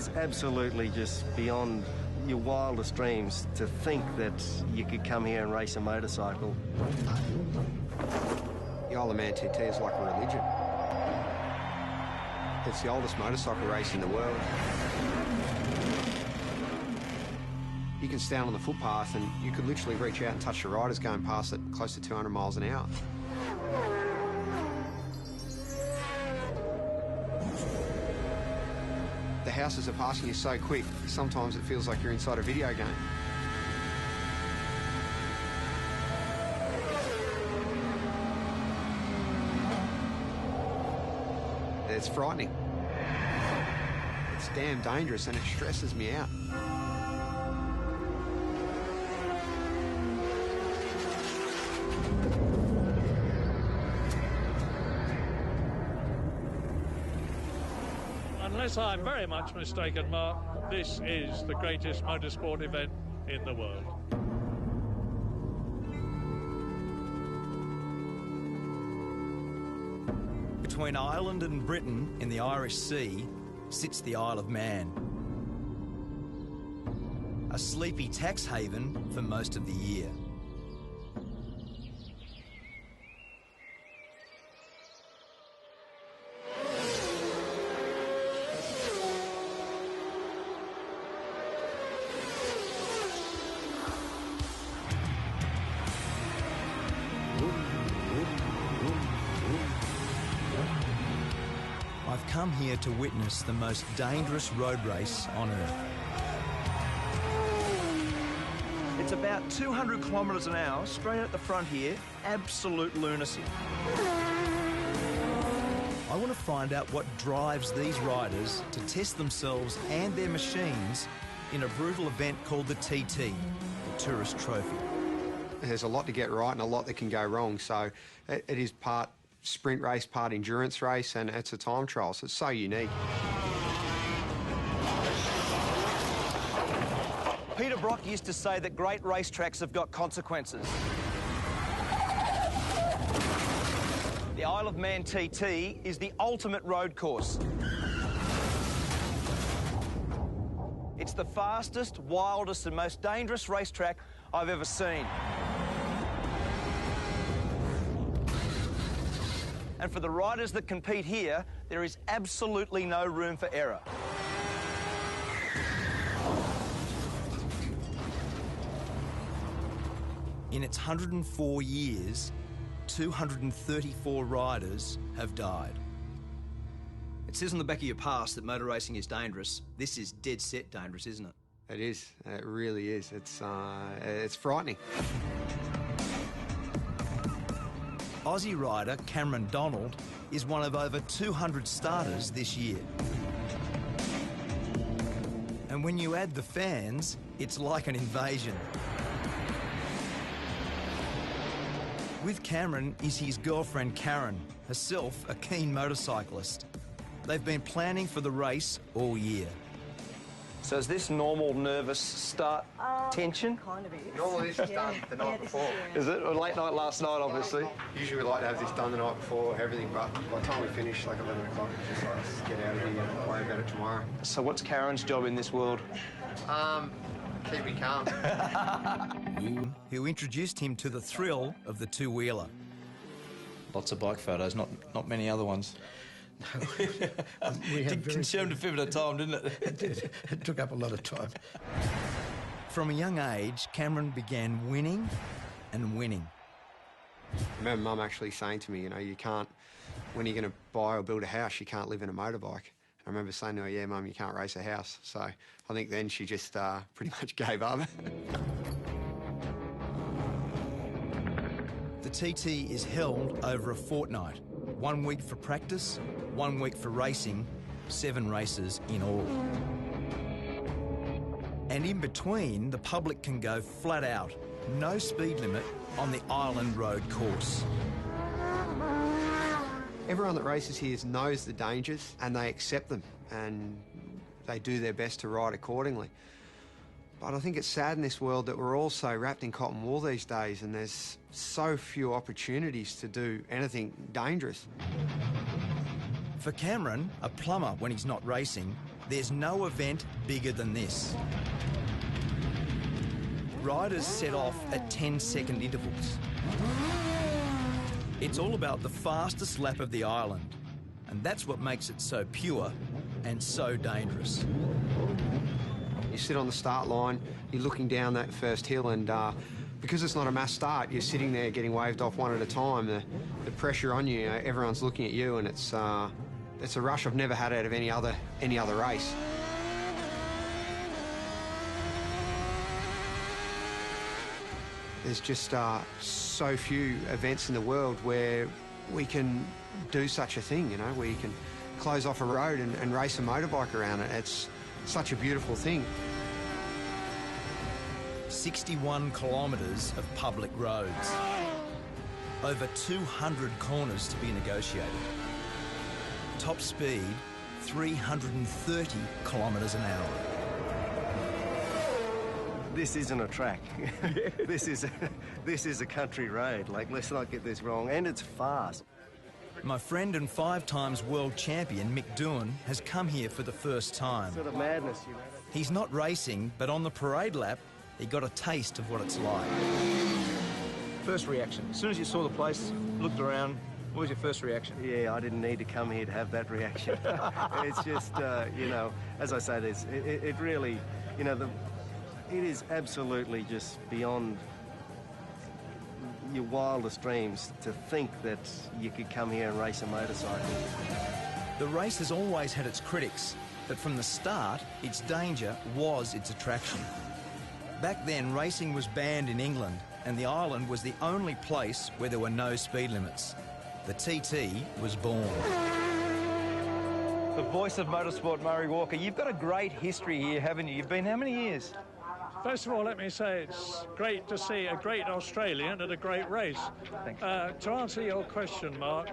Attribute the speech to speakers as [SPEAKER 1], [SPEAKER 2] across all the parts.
[SPEAKER 1] is absolutely just beyond your wildest dreams to think that you could come here and race a motorcycle.
[SPEAKER 2] The Isle of Man TT is like a religion. It's the oldest motorcycle race in the world. You can stand on the footpath and you could literally reach out and touch the riders going past at close to 200 miles an hour. The houses are passing you so quick, sometimes it feels like you're inside a video game. It's frightening. It's damn dangerous and it stresses me out.
[SPEAKER 3] Unless I'm very much mistaken, Mark, this is the greatest motorsport event in the world.
[SPEAKER 4] Between Ireland and Britain in the Irish Sea sits the Isle of Man. A sleepy tax haven for most of the year. I've come here to witness the most dangerous road race on Earth. It's about 200 kilometres an hour, straight at the front here, absolute lunacy. I want to find out what drives these riders to test themselves and their machines in a brutal event called the TT, the Tourist Trophy.
[SPEAKER 2] There's a lot to get right and a lot that can go wrong, so it is part sprint race, part endurance race, and it's a time trial, so it's so unique.
[SPEAKER 4] Peter Brock used to say that great racetracks have got consequences. The Isle of Man TT is the ultimate road course. It's the fastest, wildest and most dangerous racetrack I've ever seen. And for the riders that compete here, there is absolutely no room for error. In its 104 years, 234 riders have died. It says on the back of your pass that motor racing is dangerous. This is dead set dangerous, isn't it?
[SPEAKER 2] It is. It really is. It's frightening.
[SPEAKER 4] Aussie rider Cameron Donald is one of over 200 starters this year. And when you add the fans, it's like an invasion. With Cameron is his girlfriend Karen, herself a keen motorcyclist. They've been planning for the race all year. So is this normal nervous start tension?
[SPEAKER 5] Kind of is.
[SPEAKER 2] Normally this is done the night before.
[SPEAKER 4] Is it? Or late night last night, obviously?
[SPEAKER 2] Usually we like to have this done the night before, everything, but by the time we finish, like 11 o'clock, it's just like, let's get out of here and worry about it tomorrow.
[SPEAKER 4] So what's Karen's job in this world?
[SPEAKER 2] Keep me calm.
[SPEAKER 4] Who introduced him to the thrill of the two-wheeler.
[SPEAKER 6] Lots of bike photos, not many other ones.
[SPEAKER 7] We
[SPEAKER 6] consumed a fair bit of time, didn't it?
[SPEAKER 7] It did. It took up a lot of time.
[SPEAKER 4] From a young age, Cameron began winning and winning.
[SPEAKER 2] I remember Mum actually saying to me, you know, you can't, when you're going to buy or build a house, you can't live in a motorbike. I remember saying to her, yeah, Mum, you can't race a house. So I think then she just pretty much gave up.
[SPEAKER 4] The TT is held over a fortnight. 1 week for practice, 1 week for racing, 7 races in all. And in between, the public can go flat out, no speed limit on the Island Road course.
[SPEAKER 2] Everyone that races here knows the dangers and they accept them and they do their best to ride accordingly. But I think it's sad in this world that we're all so wrapped in cotton wool these days and there's so few opportunities to do anything dangerous.
[SPEAKER 4] For Cameron, a plumber when he's not racing, There's no event bigger than this. Riders set off at 10-second intervals. It's all about the fastest lap of the island, and that's what makes it so pure and so dangerous.
[SPEAKER 2] You sit on the start line, you're looking down that first hill, and because it's not a mass start, you're sitting there getting waved off one at a time. The pressure on you, everyone's looking at you, and it's a rush I've never had out of any other race. There's just so few events in the world where we can do such a thing, you know, where you can close off a road and race a motorbike around it. It's such a beautiful thing.
[SPEAKER 4] 61 kilometres of public roads. Over 200 corners to be negotiated. Top speed, 330 kilometres an hour.
[SPEAKER 1] This isn't a track. This is a country road. Like, let's not get this wrong. And it's fast.
[SPEAKER 4] My friend and 5 times world champion Mick Doohan has come here for the first time.
[SPEAKER 1] Sort of madness, you know.
[SPEAKER 4] He's not racing, but on the parade lap, he got a taste of what it's like.
[SPEAKER 6] First reaction. As soon as you saw the place, looked around, what was your first reaction?
[SPEAKER 1] Yeah, I didn't need to come here to have that reaction. It's just, you know, as I say, it really, you know, it is absolutely just beyond your wildest dreams to think that you could come here and race a motorcycle.
[SPEAKER 4] The race has always had its critics, but from the start, its danger was its attraction. Back then, racing was banned in England, and the island was the only place where there were no speed limits. The TT was born.
[SPEAKER 6] The voice of motorsport, Murray Walker. You've got a great history here, haven't you? You've been how many years?
[SPEAKER 3] First of all, let me say it's great to see a great Australian at a great race. To answer your question, Mark,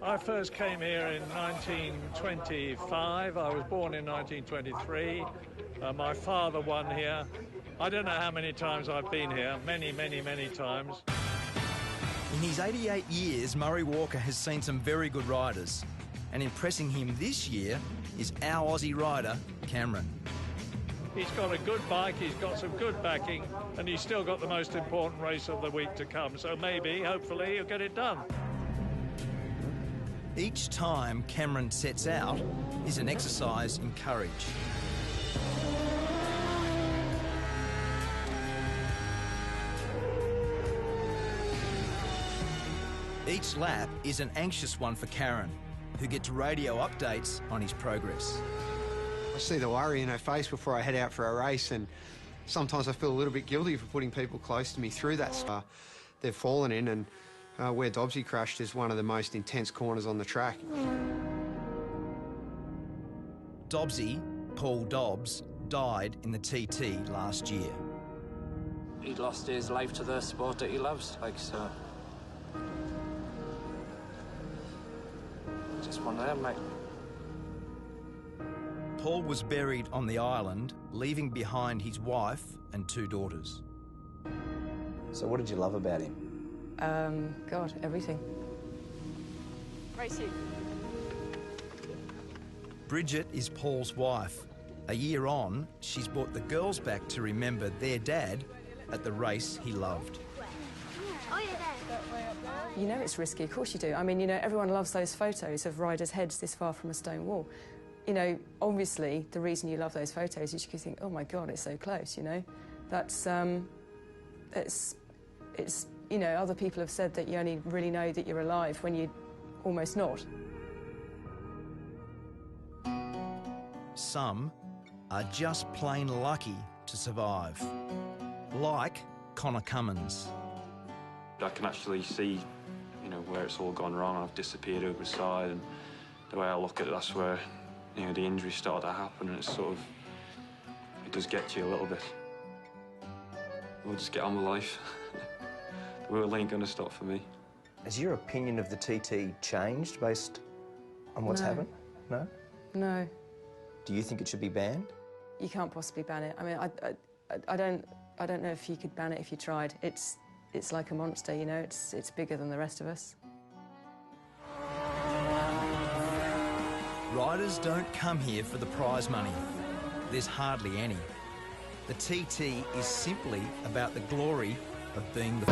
[SPEAKER 3] I first came here in 1925. I was born in 1923. My father won here. I don't know how many times I've been here. Many, many, many times.
[SPEAKER 4] In his 88 years, Murray Walker has seen some very good riders. And impressing him this year is our Aussie rider, Cameron.
[SPEAKER 3] He's got a good bike, he's got some good backing, and he's still got the most important race of the week to come. So maybe, hopefully, he'll get it done.
[SPEAKER 4] Each time Cameron sets out is an exercise in courage. Each lap is an anxious one for Karen, who gets radio updates on his progress.
[SPEAKER 2] I see the worry in her face before I head out for a race, and sometimes I feel a little bit guilty for putting people close to me through that stuff they've fallen in, and where Dobbsy crashed is one of the most intense corners on the track.
[SPEAKER 4] Dobbsy, Paul Dobbs, died in the TT last year.
[SPEAKER 5] He lost his life to the sport that he loves, like, so. Just one of them, mate.
[SPEAKER 4] Paul was buried on the island, leaving behind his wife and 2 daughters.
[SPEAKER 6] So what did you love about him?
[SPEAKER 8] God, everything.
[SPEAKER 9] Racing.
[SPEAKER 4] Bridget is Paul's wife. A year on, she's brought the girls back to remember their dad at the race he loved.
[SPEAKER 8] You know it's risky, of course you do. I mean, you know, everyone loves those photos of riders' heads this far from a stone wall. You know, obviously, the reason you love those photos is you think, oh my God, it's so close, you know? That's, it's, you know, other people have said that you only really know that you're alive when you're almost not.
[SPEAKER 4] Some are just plain lucky to survive. Like Connor Cummins.
[SPEAKER 10] I can actually see, you know, where it's all gone wrong. I've disappeared over the side, and the way I look at it, that's where, you know, the injuries started to happen, and it's sort of, it does get to you a little bit. We'll just get on with life. The world ain't gonna stop for me.
[SPEAKER 6] Has your opinion of the TT changed based on what's happened? No?
[SPEAKER 8] No.
[SPEAKER 6] Do you think it should be banned?
[SPEAKER 8] You can't possibly ban it. I mean, I don't know if you could ban it if you tried. It's like a monster, you know. It's bigger than the rest of us.
[SPEAKER 4] Riders don't come here for the prize money. There's hardly any. The TT is simply about the glory of being the